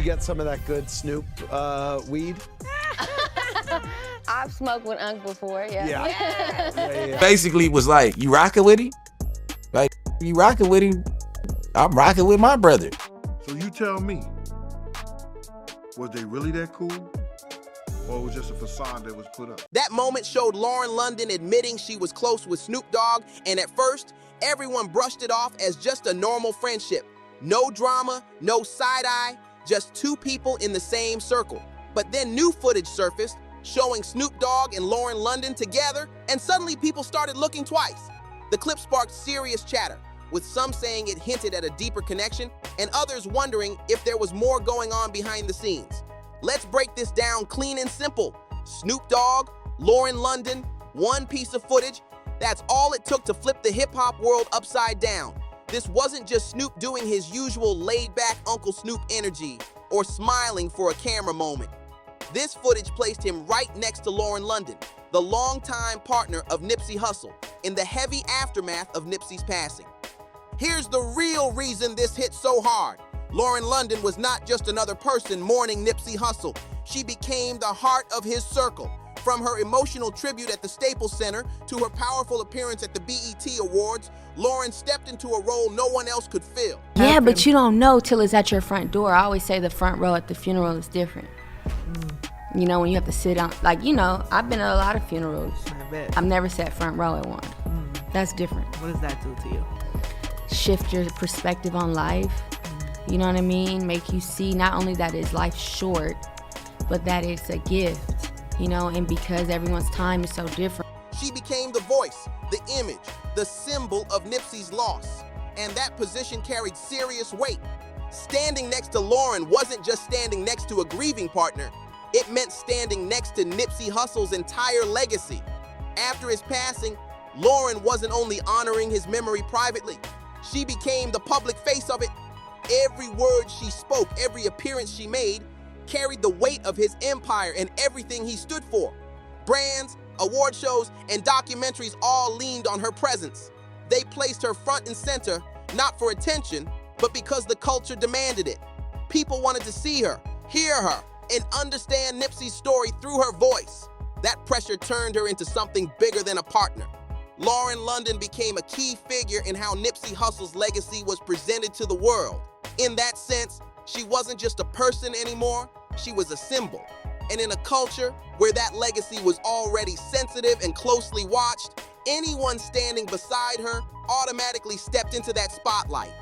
get some of that good Snoop weed? I've smoked with Unc before, yeah. Yeah. Basically was like, you rocking with him? Like, you rocking with him? I'm rocking with my brother. So you tell me, was they really that cool? Or it was just a facade that was put up? That moment showed Lauren London admitting she was close with Snoop Dogg, and at first, everyone brushed it off as just a normal friendship. No drama, no side-eye, just two people in the same circle. But then new footage surfaced, showing Snoop Dogg and Lauren London together, and suddenly people started looking twice. The clip sparked serious chatter, with some saying it hinted at a deeper connection, and others wondering if there was more going on behind the scenes. Let's break this down clean and simple. Snoop Dogg, Lauren London, one piece of footage. That's all it took to flip the hip-hop world upside down. This wasn't just Snoop doing his usual laid-back Uncle Snoop energy or smiling for a camera moment. This footage placed him right next to Lauren London, the longtime partner of Nipsey Hussle, in the heavy aftermath of Nipsey's passing. Here's the real reason this hit so hard. Lauren London was not just another person mourning Nipsey Hussle. She became the heart of his circle. From her emotional tribute at the Staples Center to her powerful appearance at the BET Awards, Lauren stepped into a role no one else could fill. Yeah, but you don't know till it's at your front door. I always say the front row at the funeral is different. You know, when you have to sit on, like, you know, I've been at a lot of funerals. I bet. I've never sat front row at one. That's different. What does that do to you? Shift your perspective on life. You know what I mean? Make you see not only that is life short, but that it's a gift, you know, and because everyone's time is so different. She became the voice, the image, the symbol of Nipsey's loss. And that position carried serious weight. Standing next to Lauren wasn't just standing next to a grieving partner. It meant standing next to Nipsey Hussle's entire legacy. After his passing, Lauren wasn't only honoring his memory privately, she became the public face of it. Every word she spoke, every appearance she made, carried the weight of his empire and everything he stood for. Brands, award shows, and documentaries all leaned on her presence. They placed her front and center, not for attention, but because the culture demanded it. People wanted to see her, hear her, and understand Nipsey's story through her voice. That pressure turned her into something bigger than a partner. Lauren London became a key figure in how Nipsey Hussle's legacy was presented to the world. In that sense, she wasn't just a person anymore, she was a symbol. And in a culture where that legacy was already sensitive and closely watched, anyone standing beside her automatically stepped into that spotlight.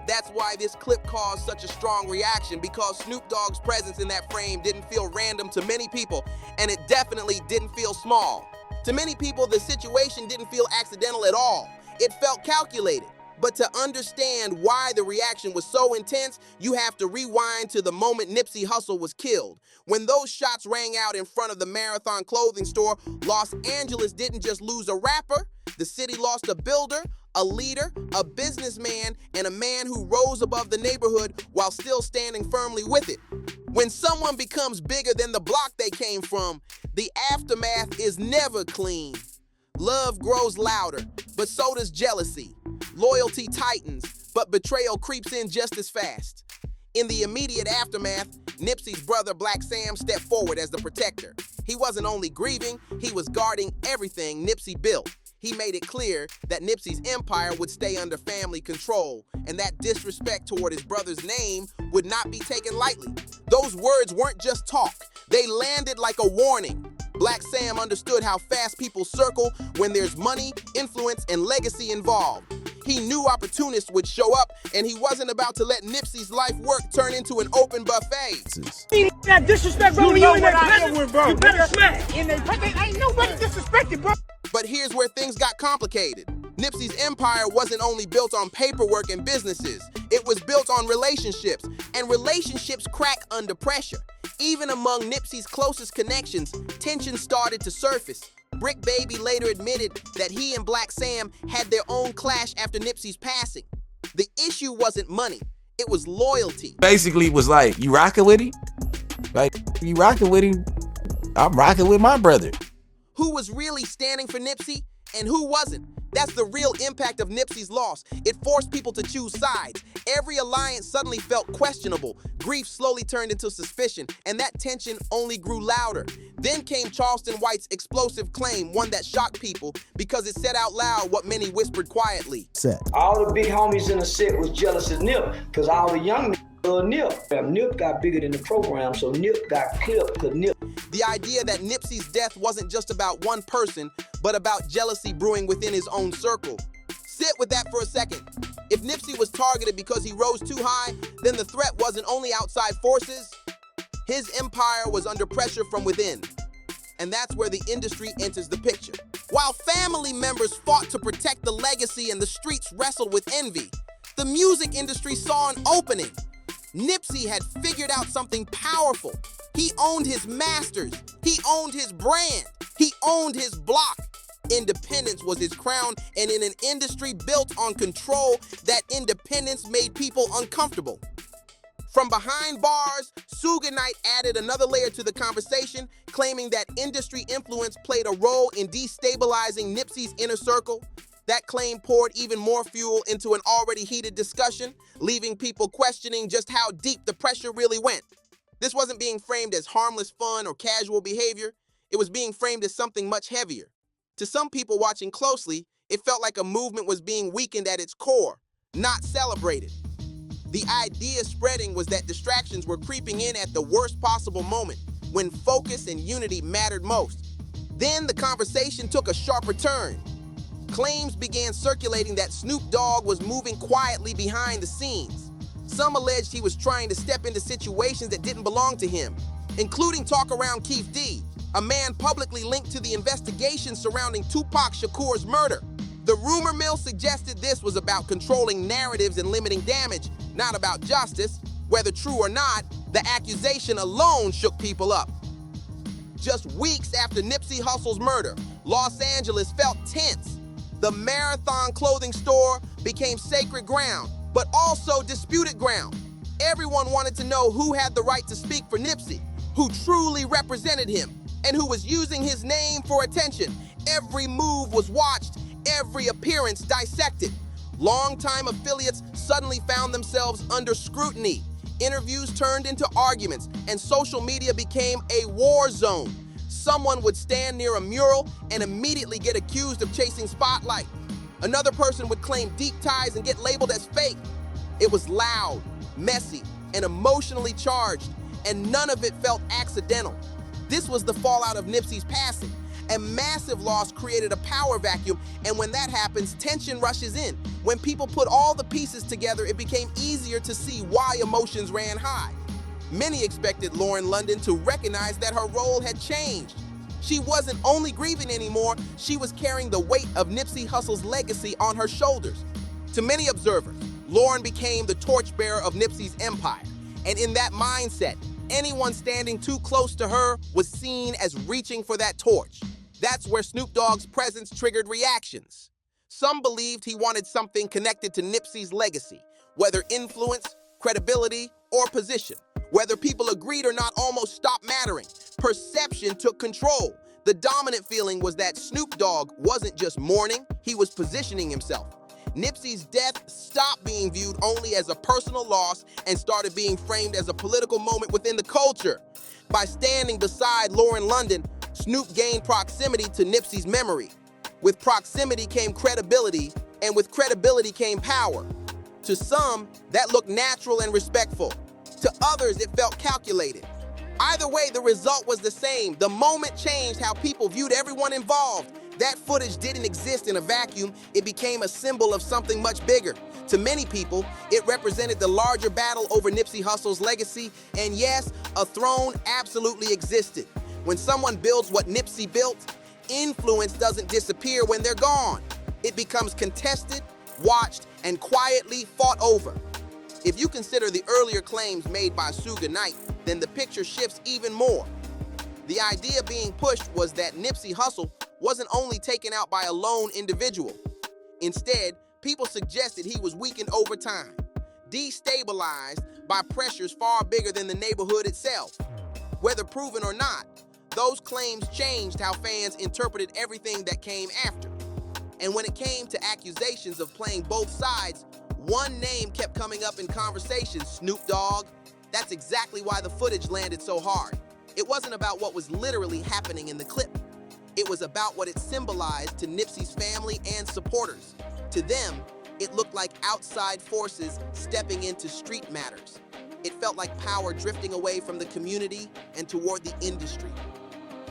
That's why this clip caused such a strong reaction, because Snoop Dogg's presence in that frame didn't feel random to many people, and it definitely didn't feel small. To many people, the situation didn't feel accidental at all. It felt calculated. But to understand why the reaction was so intense, you have to rewind to the moment Nipsey Hussle was killed. When those shots rang out in front of the Marathon clothing store, Los Angeles didn't just lose a rapper, the city lost a builder, a leader, a businessman, and a man who rose above the neighborhood while still standing firmly with it. When someone becomes bigger than the block they came from, the aftermath is never clean. Love grows louder, but so does jealousy. Loyalty tightens, but betrayal creeps in just as fast. In the immediate aftermath, Nipsey's brother Black Sam stepped forward as the protector. He wasn't only grieving, he was guarding everything Nipsey built. He made it clear that Nipsey's empire would stay under family control, and that disrespect toward his brother's name would not be taken lightly. Those words weren't just talk, they landed like a warning. Black Sam understood how fast people circle when there's money, influence, and legacy involved. He knew opportunists would show up, and he wasn't about to let Nipsey's life work turn into an open buffet. That disrespect, bro, when you in that presence, bro. you better smack. In that presence, ain't nobody disrespected, bro. But here's where things got complicated. Nipsey's empire wasn't only built on paperwork and businesses, it was built on relationships, and relationships crack under pressure. Even among Nipsey's closest connections, tensions started to surface. Brick Baby later admitted that he and Black Sam had their own clash after Nipsey's passing. The issue wasn't money, it was loyalty. Basically was like, you rocking with him? Like, you rocking with him? I'm rocking with my brother. Who was really standing for Nipsey and who wasn't? That's the real impact of Nipsey's loss. It forced people to choose sides. Every alliance suddenly felt questionable. Grief slowly turned into suspicion, and that tension only grew louder. Then came Charleston White's explosive claim, one that shocked people because it said out loud what many whispered quietly. All the big homies in the set was jealous of Nip, because all the young love Nip. Nip got bigger than the program, so Nip got clipped because Nip. The idea that Nipsey's death wasn't just about one person, but about jealousy brewing within his own circle. Sit with that for a second. If Nipsey was targeted because he rose too high, then the threat wasn't only outside forces. His empire was under pressure from within. And that's where the industry enters the picture. While family members fought to protect the legacy and the streets wrestled with envy, the music industry saw an opening. Nipsey had figured out something powerful. He owned his masters. He owned his brand. He owned his block. Independence was his crown, and in an industry built on control, that independence made people uncomfortable. From behind bars, Suge Knight added another layer to the conversation, claiming that industry influence played a role in destabilizing Nipsey's inner circle. That claim poured even more fuel into an already heated discussion, leaving people questioning just how deep the pressure really went. This wasn't being framed as harmless fun or casual behavior. It was being framed as something much heavier. To some people watching closely, it felt like a movement was being weakened at its core, not celebrated. The idea spreading was that distractions were creeping in at the worst possible moment, when focus and unity mattered most. Then the conversation took a sharper turn. Claims began circulating that Snoop Dogg was moving quietly behind the scenes. Some alleged he was trying to step into situations that didn't belong to him, including talk around Keith D, a man publicly linked to the investigation surrounding Tupac Shakur's murder. The rumor mill suggested this was about controlling narratives and limiting damage, not about justice. Whether true or not, the accusation alone shook people up. Just weeks after Nipsey Hussle's murder, Los Angeles felt tense. The Marathon clothing store became sacred ground, but also disputed ground. Everyone wanted to know who had the right to speak for Nipsey, who truly represented him, and who was using his name for attention. Every move was watched, every appearance dissected. Longtime affiliates suddenly found themselves under scrutiny. Interviews turned into arguments, and social media became a war zone. Someone would stand near a mural and immediately get accused of chasing spotlight. Another person would claim deep ties and get labeled as fake. It was loud, messy, and emotionally charged, and none of it felt accidental. This was the fallout of Nipsey's passing. A massive loss created a power vacuum, and when that happens, tension rushes in. When people put all the pieces together, it became easier to see why emotions ran high. Many expected Lauren London to recognize that her role had changed. She wasn't only grieving anymore, she was carrying the weight of Nipsey Hussle's legacy on her shoulders. To many observers, Lauren became the torchbearer of Nipsey's empire, and in that mindset, anyone standing too close to her was seen as reaching for that torch. That's where Snoop Dogg's presence triggered reactions. Some believed he wanted something connected to Nipsey's legacy, whether influence, credibility, or position. Whether people agreed or not almost stopped mattering. Perception took control. The dominant feeling was that Snoop Dogg wasn't just mourning, he was positioning himself. Nipsey's death stopped being viewed only as a personal loss and started being framed as a political moment within the culture. By standing beside Lauren London, Snoop gained proximity to Nipsey's memory. With proximity came credibility, and with credibility came power. To some, that looked natural and respectful. To others, it felt calculated. Either way, the result was the same. The moment changed how people viewed everyone involved. That footage didn't exist in a vacuum. It became a symbol of something much bigger. To many people, it represented the larger battle over Nipsey Hussle's legacy, and yes, a throne absolutely existed. When someone builds what Nipsey built, influence doesn't disappear when they're gone. It becomes contested, watched, and quietly fought over. If you consider the earlier claims made by Suge Knight, then the picture shifts even more. The idea being pushed was that Nipsey Hussle wasn't only taken out by a lone individual. Instead, people suggested he was weakened over time, destabilized by pressures far bigger than the neighborhood itself. Whether proven or not, those claims changed how fans interpreted everything that came after. And when it came to accusations of playing both sides, one name kept coming up in conversations: Snoop Dogg. That's exactly why the footage landed so hard. It wasn't about what was literally happening in the clip. It was about what it symbolized to Nipsey's family and supporters. To them, it looked like outside forces stepping into street matters. It felt like power drifting away from the community and toward the industry.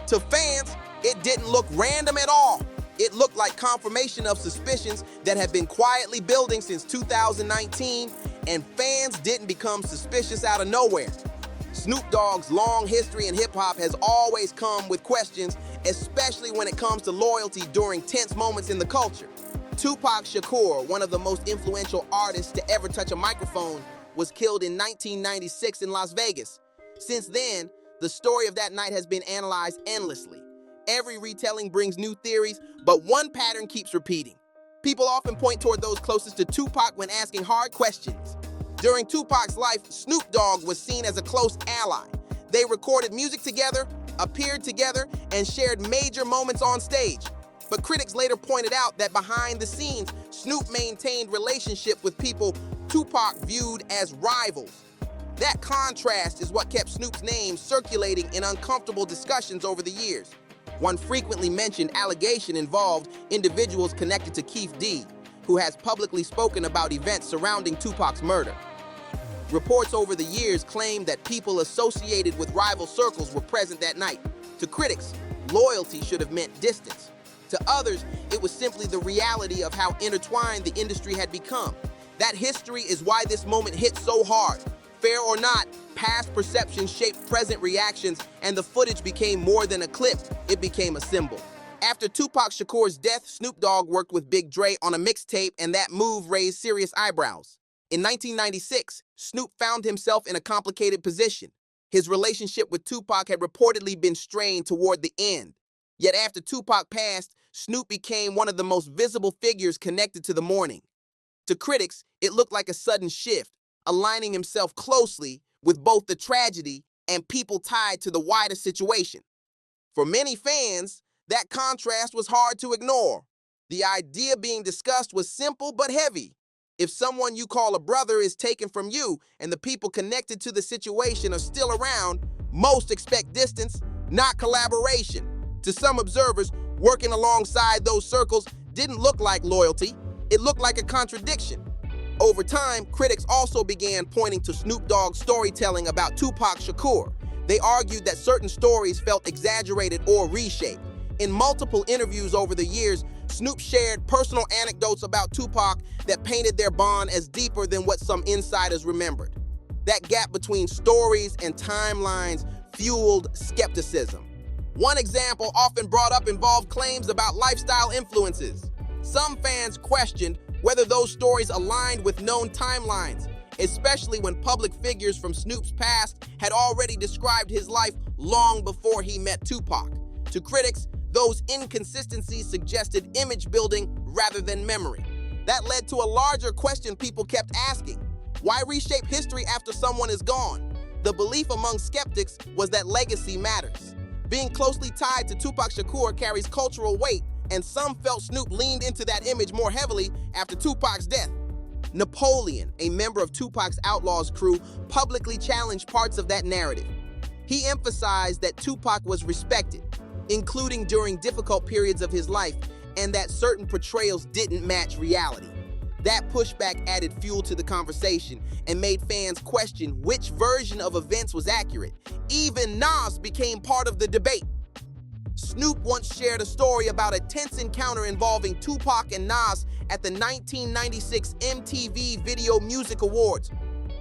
To fans, it didn't look random at all. It looked like confirmation of suspicions that had been quietly building since 2019, and fans didn't become suspicious out of nowhere. Snoop Dogg's long history in hip-hop has always come with questions, especially when it comes to loyalty during tense moments in the culture. Tupac Shakur, one of the most influential artists to ever touch a microphone, was killed in 1996 in Las Vegas. Since then, the story of that night has been analyzed endlessly. Every retelling brings new theories, but one pattern keeps repeating. People often point toward those closest to Tupac when asking hard questions. During Tupac's life, Snoop Dogg was seen as a close ally. They recorded music together, appeared together, and shared major moments on stage. But critics later pointed out that behind the scenes, Snoop maintained relationship with people Tupac viewed as rivals. That contrast is what kept Snoop's name circulating in uncomfortable discussions over the years. One frequently mentioned allegation involved individuals connected to Keith D, who has publicly spoken about events surrounding Tupac's murder. Reports over the years claim that people associated with rival circles were present that night. To critics, loyalty should have meant distance. To others, it was simply the reality of how intertwined the industry had become. That history is why this moment hit so hard. Fair or not, past perceptions shaped present reactions, and the footage became more than a clip, it became a symbol. After Tupac Shakur's death, Snoop Dogg worked with Big Dre on a mixtape, and that move raised serious eyebrows. In 1996, Snoop found himself in a complicated position. His relationship with Tupac had reportedly been strained toward the end. Yet after Tupac passed, Snoop became one of the most visible figures connected to the mourning. To critics, it looked like a sudden shift, aligning himself closely with both the tragedy and people tied to the wider situation. For many fans, that contrast was hard to ignore. The idea being discussed was simple but heavy. If someone you call a brother is taken from you and the people connected to the situation are still around, most expect distance, not collaboration. To some observers, working alongside those circles didn't look like loyalty, it looked like a contradiction. Over time, critics also began pointing to Snoop Dogg's storytelling about Tupac Shakur. They argued that certain stories felt exaggerated or reshaped. In multiple interviews over the years, Snoop shared personal anecdotes about Tupac that painted their bond as deeper than what some insiders remembered. That gap between stories and timelines fueled skepticism. One example often brought up involved claims about lifestyle influences. Some fans questioned whether those stories aligned with known timelines, especially when public figures from Snoop's past had already described his life long before he met Tupac. To critics, those inconsistencies suggested image building rather than memory. That led to a larger question people kept asking: why reshape history after someone is gone? The belief among skeptics was that legacy matters. Being closely tied to Tupac Shakur carries cultural weight, and some felt Snoop leaned into that image more heavily after Tupac's death. Napoleon, a member of Tupac's Outlaws crew, publicly challenged parts of that narrative. He emphasized that Tupac was respected, including during difficult periods of his life, and that certain portrayals didn't match reality. That pushback added fuel to the conversation and made fans question which version of events was accurate. Even Nas became part of the debate. Snoop once shared a story about a tense encounter involving Tupac and Nas at the 1996 MTV Video Music Awards.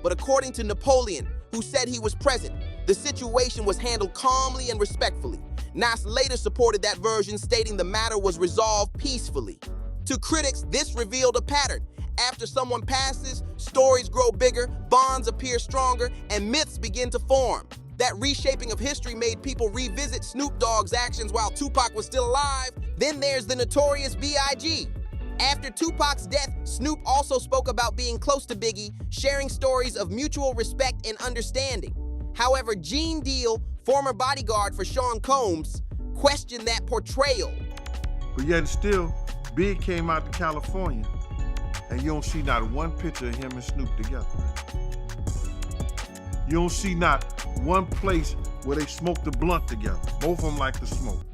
But according to Napoleon, who said he was present, the situation was handled calmly and respectfully. Nas later supported that version, stating the matter was resolved peacefully. To critics, this revealed a pattern. After someone passes, stories grow bigger, bonds appear stronger, and myths begin to form. That reshaping of history made people revisit Snoop Dogg's actions while Tupac was still alive. Then there's the notorious B.I.G. After Tupac's death, Snoop also spoke about being close to Biggie, sharing stories of mutual respect and understanding. However, Gene Deal, former bodyguard for Sean Combs, questioned that portrayal. But yet and still, Big came out to California, and you don't see not one picture of him and Snoop together. You don't see not one place where they smoked a blunt together. Both of them like to smoke.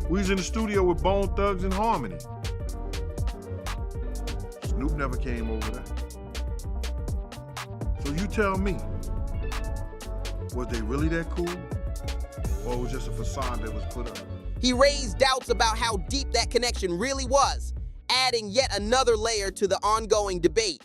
We was in the studio with Bone Thugs and Harmony. Snoop never came over there. So you tell me, was they really that cool? Or it was just a facade that was put up? He raised doubts about how deep that connection really was, adding yet another layer to the ongoing debate.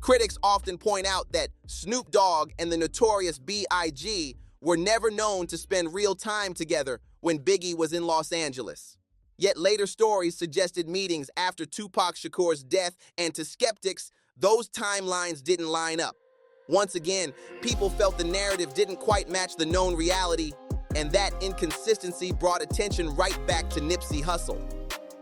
Critics often point out that Snoop Dogg and the notorious B.I.G. were never known to spend real time together when Biggie was in Los Angeles. Yet later stories suggested meetings after Tupac Shakur's death, and to skeptics, those timelines didn't line up. Once again, people felt the narrative didn't quite match the known reality, and that inconsistency brought attention right back to Nipsey Hussle.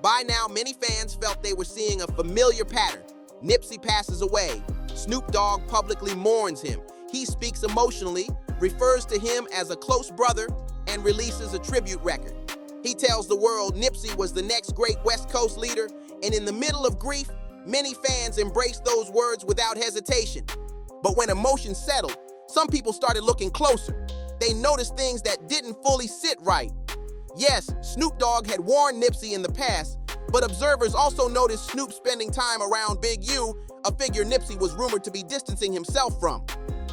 By now, many fans felt they were seeing a familiar pattern. Nipsey passes away. Snoop Dogg publicly mourns him. He speaks emotionally, refers to him as a close brother, and releases a tribute record. He tells the world Nipsey was the next great West Coast leader, and in the middle of grief, many fans embraced those words without hesitation. But when emotions settled, some people started looking closer. They noticed things that didn't fully sit right. Yes, Snoop Dogg had warned Nipsey in the past, but observers also noticed Snoop spending time around Big U, a figure Nipsey was rumored to be distancing himself from.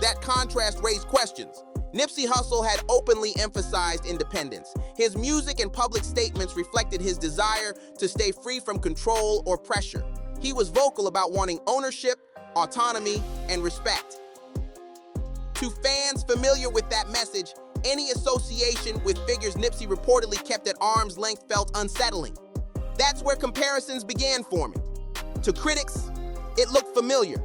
That contrast raised questions. Nipsey Hussle had openly emphasized independence. His music and public statements reflected his desire to stay free from control or pressure. He was vocal about wanting ownership, autonomy, and respect. To fans familiar with that message, any association with figures Nipsey reportedly kept at arm's length felt unsettling. That's where comparisons began forming. To critics, it looked familiar.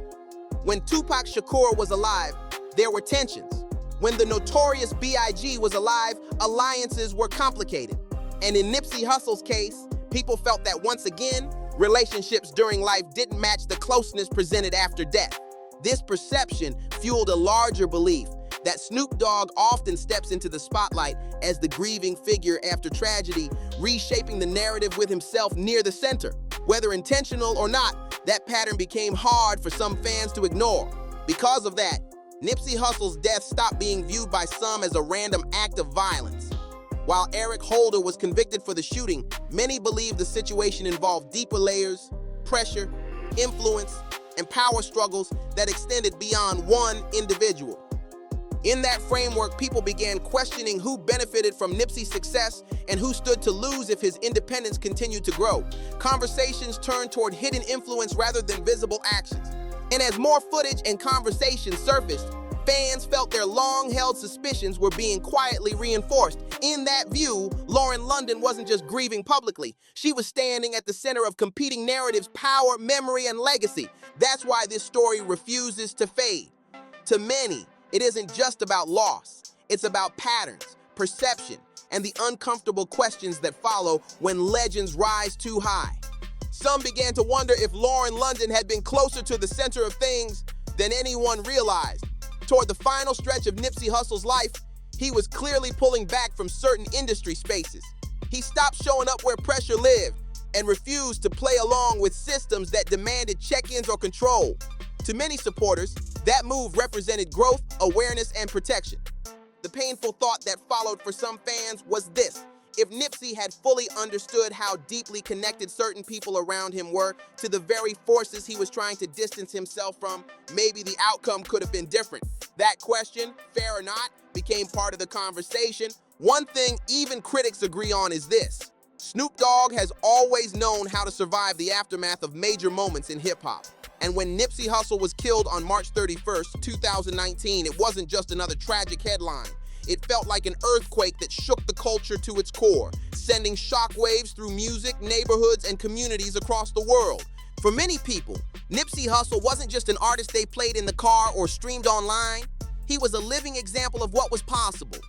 When Tupac Shakur was alive, there were tensions. When the notorious B.I.G. was alive, alliances were complicated. And in Nipsey Hussle's case, people felt that once again, relationships during life didn't match the closeness presented after death. This perception fueled a larger belief that Snoop Dogg often steps into the spotlight as the grieving figure after tragedy, reshaping the narrative with himself near the center. Whether intentional or not, that pattern became hard for some fans to ignore. Because of that, Nipsey Hussle's death stopped being viewed by some as a random act of violence. While Eric Holder was convicted for the shooting, many believed the situation involved deeper layers, pressure, influence, and power struggles that extended beyond one individual. In that framework, people began questioning who benefited from Nipsey's success and who stood to lose if his independence continued to grow. Conversations turned toward hidden influence rather than visible actions. And as more footage and conversations surfaced, fans felt their long-held suspicions were being quietly reinforced. In that view, Lauren London wasn't just grieving publicly. She was standing at the center of competing narratives, power, memory, and legacy. That's why this story refuses to fade. To many, it isn't just about loss. It's about patterns, perception, and the uncomfortable questions that follow when legends rise too high. Some began to wonder if Lauren London had been closer to the center of things than anyone realized. Toward the final stretch of Nipsey Hussle's life, he was clearly pulling back from certain industry spaces. He stopped showing up where pressure lived and refused to play along with systems that demanded check-ins or control. To many supporters, that move represented growth, awareness, and protection. The painful thought that followed for some fans was this: if Nipsey had fully understood how deeply connected certain people around him were to the very forces he was trying to distance himself from, maybe the outcome could have been different. That question, fair or not, became part of the conversation. One thing even critics agree on is this: Snoop Dogg has always known how to survive the aftermath of major moments in hip-hop. And when Nipsey Hussle was killed on March 31st, 2019, it wasn't just another tragic headline. It felt like an earthquake that shook the culture to its core, sending shockwaves through music, neighborhoods, and communities across the world. For many people, Nipsey Hussle wasn't just an artist they played in the car or streamed online. He was a living example of what was possible.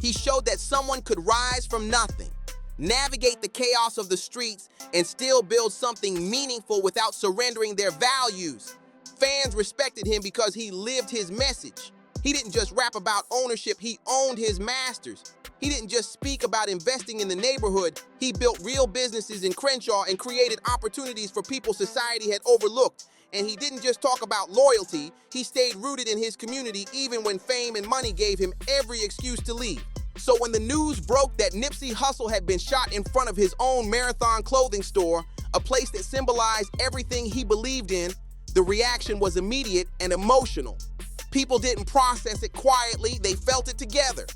He showed that someone could rise from nothing, navigate the chaos of the streets, and still build something meaningful without surrendering their values. Fans respected him because he lived his message. He didn't just rap about ownership, he owned his masters. He didn't just speak about investing in the neighborhood, he built real businesses in Crenshaw and created opportunities for people society had overlooked. And he didn't just talk about loyalty, he stayed rooted in his community even when fame and money gave him every excuse to leave. So when the news broke that Nipsey Hussle had been shot in front of his own Marathon clothing store, a place that symbolized everything he believed in, the reaction was immediate and emotional. People didn't process it quietly, they felt it together.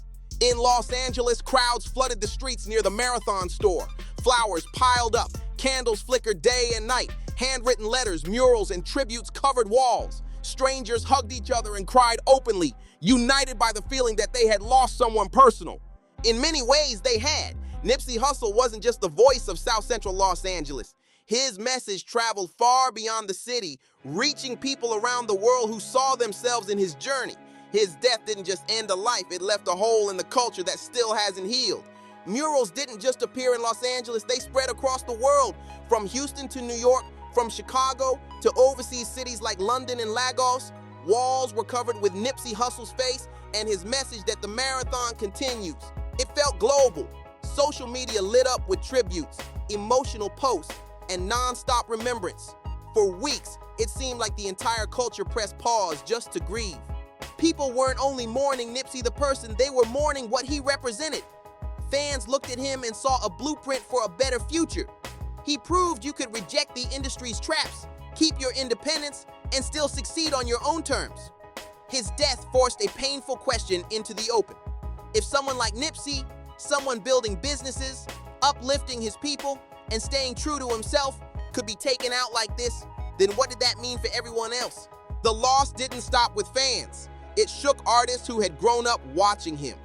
In Los Angeles, crowds flooded the streets near the Marathon store. Flowers piled up, candles flickered day and night, handwritten letters, murals, and tributes covered walls. Strangers hugged each other and cried openly, united by the feeling that they had lost someone personal. In many ways, they had. Nipsey Hussle wasn't just the voice of South Central Los Angeles. His message traveled far beyond the city, reaching people around the world who saw themselves in his journey. His death didn't just end a life, it left a hole in the culture that still hasn't healed. Murals didn't just appear in Los Angeles, they spread across the world, from Houston to New York, from Chicago to overseas cities like London and Lagos. Walls were covered with Nipsey Hussle's face and his message that the marathon continues. It felt global. Social media lit up with tributes, emotional posts, and non-stop remembrance. For weeks, it seemed like the entire culture pressed pause just to grieve. People weren't only mourning Nipsey the person, they were mourning what he represented. Fans looked at him and saw a blueprint for a better future. He proved you could reject the industry's traps, keep your independence, and still succeed on your own terms. His death forced a painful question into the open. If someone like Nipsey, someone building businesses, uplifting his people, and staying true to himself, could be taken out like this, then what did that mean for everyone else? The loss didn't stop with fans. It shook artists who had grown up watching him.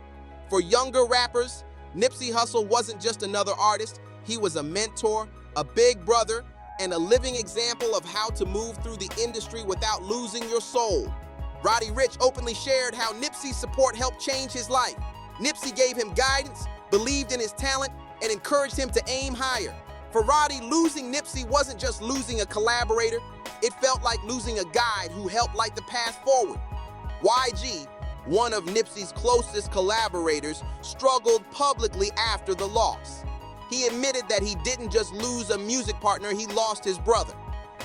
For younger rappers, Nipsey Hussle wasn't just another artist, he was a mentor, a big brother, and a living example of how to move through the industry without losing your soul. Roddy Ricch openly shared how Nipsey's support helped change his life. Nipsey gave him guidance, believed in his talent, and encouraged him to aim higher. For Roddy, losing Nipsey wasn't just losing a collaborator, it felt like losing a guide who helped light the path forward. YG, one of Nipsey's closest collaborators, struggled publicly after the loss. He admitted that he didn't just lose a music partner, he lost his brother.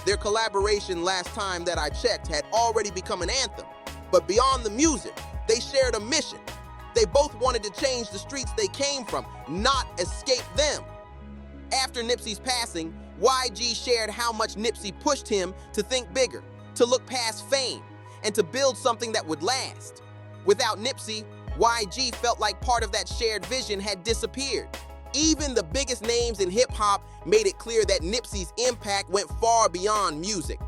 Their collaboration last time that I checked had already become an anthem. But beyond the music, they shared a mission. They both wanted to change the streets they came from, not escape them. After Nipsey's passing, YG shared how much Nipsey pushed him to think bigger, to look past fame, and to build something that would last. Without Nipsey, YG felt like part of that shared vision had disappeared. Even the biggest names in hip-hop made it clear that Nipsey's impact went far beyond music.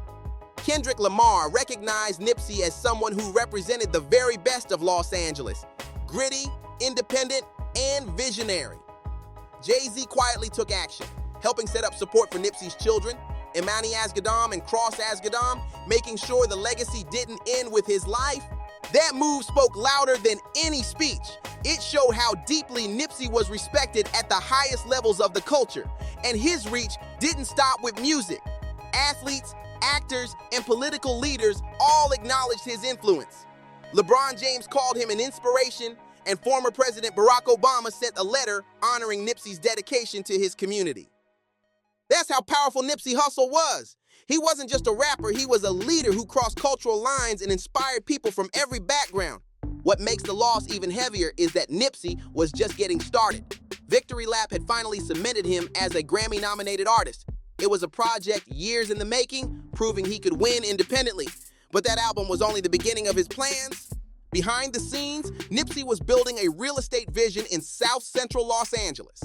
Kendrick Lamar recognized Nipsey as someone who represented the very best of Los Angeles, gritty, independent, and visionary. Jay-Z quietly took action, helping set up support for Nipsey's children, Imani Asghedom and Cross Asghedom, making sure the legacy didn't end with his life. That move spoke louder than any speech. It showed how deeply Nipsey was respected at the highest levels of the culture, and his reach didn't stop with music. Athletes, actors, and political leaders all acknowledged his influence. LeBron James called him an inspiration, and former President Barack Obama sent a letter honoring Nipsey's dedication to his community. That's how powerful Nipsey Hussle was. He wasn't just a rapper, he was a leader who crossed cultural lines and inspired people from every background. What makes the loss even heavier is that Nipsey was just getting started. Victory Lap had finally cemented him as a Grammy-nominated artist. It was a project years in the making, proving he could win independently. But that album was only the beginning of his plans. Behind the scenes, Nipsey was building a real estate vision in South Central Los Angeles.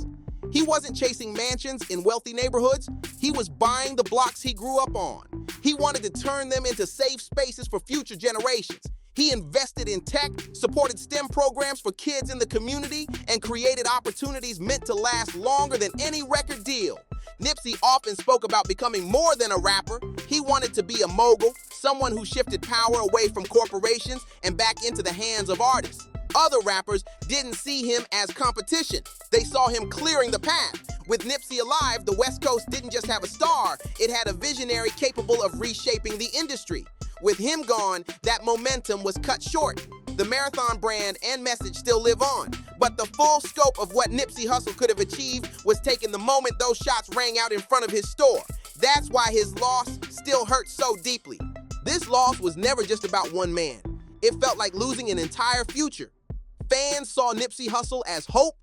He wasn't chasing mansions in wealthy neighborhoods, he was buying the blocks he grew up on. He wanted to turn them into safe spaces for future generations. He invested in tech, supported STEM programs for kids in the community, and created opportunities meant to last longer than any record deal. Nipsey often spoke about becoming more than a rapper. He wanted to be a mogul, someone who shifted power away from corporations and back into the hands of artists. Other rappers didn't see him as competition. They saw him clearing the path. With Nipsey alive, the West Coast didn't just have a star, it had a visionary capable of reshaping the industry. With him gone, that momentum was cut short. The Marathon brand and message still live on, But the full scope of what Nipsey Hussle could have achieved was taken the moment those shots rang out in front of his store. That's why his loss still hurts so deeply. This loss was never just about one man. It felt like losing an entire future. Fans saw Nipsey Hussle as hope.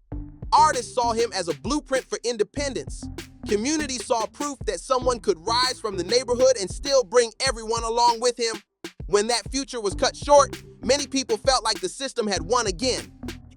Artists saw him as a blueprint for independence. Community saw proof that someone could rise from the neighborhood and still bring everyone along with him. When that future was cut short, many people felt like the system had won again.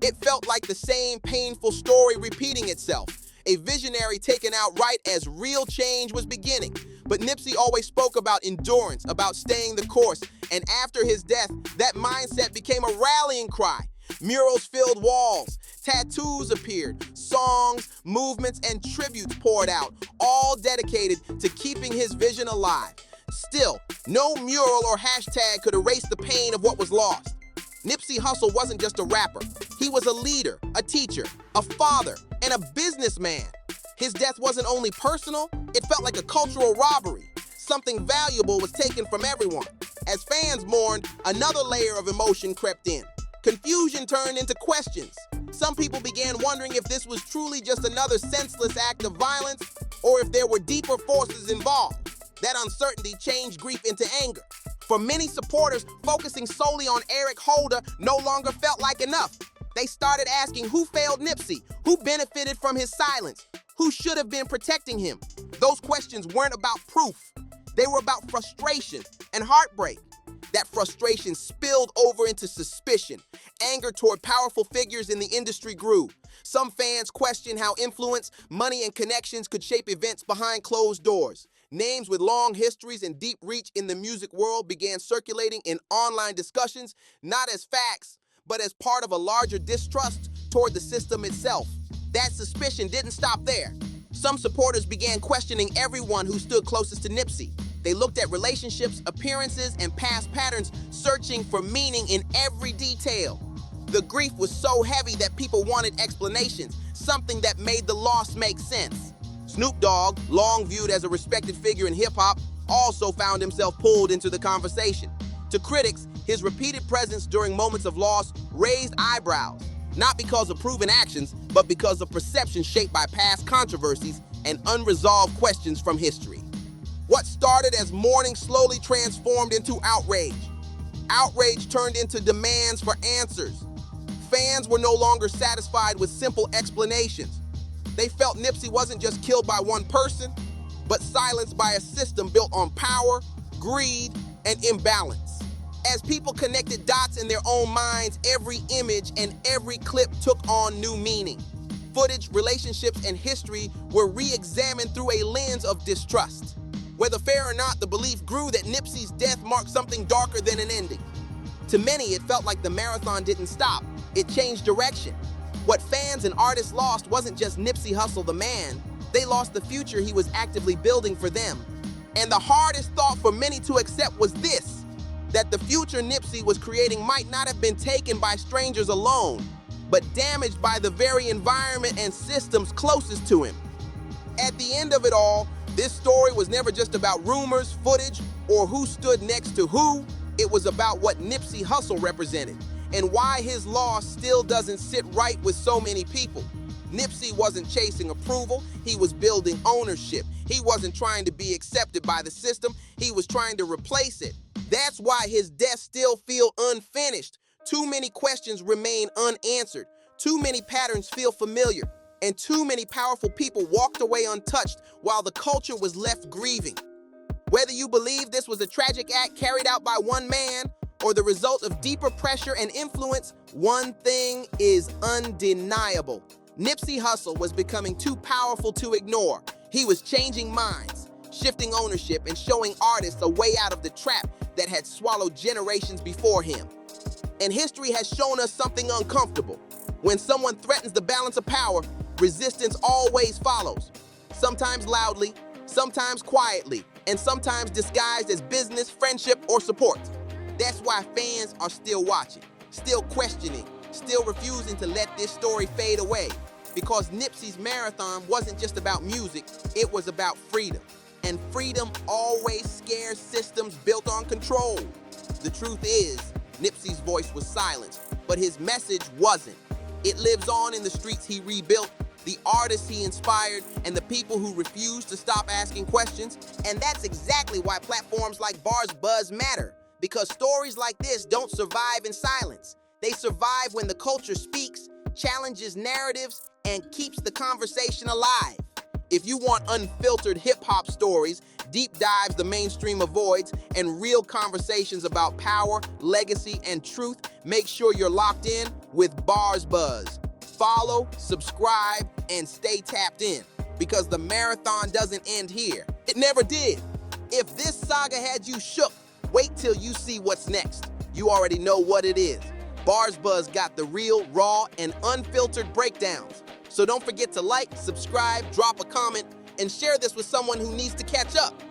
It felt like the same painful story repeating itself. A visionary taken out right as real change was beginning. But Nipsey always spoke about endurance, about staying the course. And after his death, that mindset became a rallying cry. Murals filled walls, tattoos appeared, songs, movements, and tributes poured out, all dedicated to keeping his vision alive. Still, no mural or hashtag could erase the pain of what was lost. Nipsey Hussle wasn't just a rapper. He was a leader, a teacher, a father, and a businessman. His death wasn't only personal, it felt like a cultural robbery. Something valuable was taken from everyone. As fans mourned, another layer of emotion crept in. Confusion turned into questions. Some people began wondering if this was truly just another senseless act of violence, or if there were deeper forces involved. That uncertainty changed grief into anger. For many supporters, focusing solely on Eric Holder no longer felt like enough. They started asking who failed Nipsey, who benefited from his silence, who should have been protecting him. Those questions weren't about proof. They were about frustration and heartbreak. That frustration spilled over into suspicion. Anger toward powerful figures in the industry grew. Some fans questioned how influence, money, and connections could shape events behind closed doors. Names with long histories and deep reach in the music world began circulating in online discussions, not as facts, but as part of a larger distrust toward the system itself. That suspicion didn't stop there. Some supporters began questioning everyone who stood closest to Nipsey. They looked at relationships, appearances, and past patterns, searching for meaning in every detail. The grief was so heavy that people wanted explanations, something that made the loss make sense. Snoop Dogg, long viewed as a respected figure in hip-hop, also found himself pulled into the conversation. To critics, his repeated presence during moments of loss raised eyebrows, not because of proven actions, but because of perceptions shaped by past controversies and unresolved questions from history. What started as mourning slowly transformed into outrage. Outrage turned into demands for answers. Fans were no longer satisfied with simple explanations. They felt Nipsey wasn't just killed by one person, but silenced by a system built on power, greed, and imbalance. As people connected dots in their own minds, every image and every clip took on new meaning. Footage, relationships, and history were re-examined through a lens of distrust. Whether fair or not, the belief grew that Nipsey's death marked something darker than an ending. To many, it felt like the marathon didn't stop. It changed direction. What fans and artists lost wasn't just Nipsey Hussle the man. They lost the future he was actively building for them. And the hardest thought for many to accept was this, that the future Nipsey was creating might not have been taken by strangers alone, but damaged by the very environment and systems closest to him. At the end of it all, this story was never just about rumors, footage, or who stood next to who. It was about what Nipsey Hussle represented, and why his loss still doesn't sit right with so many people. Nipsey wasn't chasing approval, he was building ownership. He wasn't trying to be accepted by the system, he was trying to replace it. That's why his death still feels unfinished. Too many questions remain unanswered. Too many patterns feel familiar. And too many powerful people walked away untouched while the culture was left grieving. Whether you believe this was a tragic act carried out by one man or the result of deeper pressure and influence, one thing is undeniable. Nipsey Hussle was becoming too powerful to ignore. He was changing minds, shifting ownership, and showing artists a way out of the trap that had swallowed generations before him. And history has shown us something uncomfortable. When someone threatens the balance of power, resistance always follows. Sometimes loudly, sometimes quietly, and sometimes disguised as business, friendship, or support. That's why fans are still watching, still questioning, still refusing to let this story fade away. Because Nipsey's marathon wasn't just about music, it was about freedom. And freedom always scares systems built on control. The truth is, Nipsey's voice was silenced, but his message wasn't. It lives on in the streets he rebuilt, the artists he inspired, and the people who refuse to stop asking questions. And that's exactly why platforms like BarzBuzz matter, because stories like this don't survive in silence. They survive when the culture speaks, challenges narratives, and keeps the conversation alive. If you want unfiltered hip-hop stories, deep dives the mainstream avoids, and real conversations about power, legacy, and truth, make sure you're locked in with BarzBuzz. Follow, subscribe, and stay tapped in, because the marathon doesn't end here. It never did. If this saga had you shook, wait till you see what's next. You already know what it is. BarzBuzz got the real, raw, and unfiltered breakdowns. So don't forget to like, subscribe, drop a comment, and share this with someone who needs to catch up.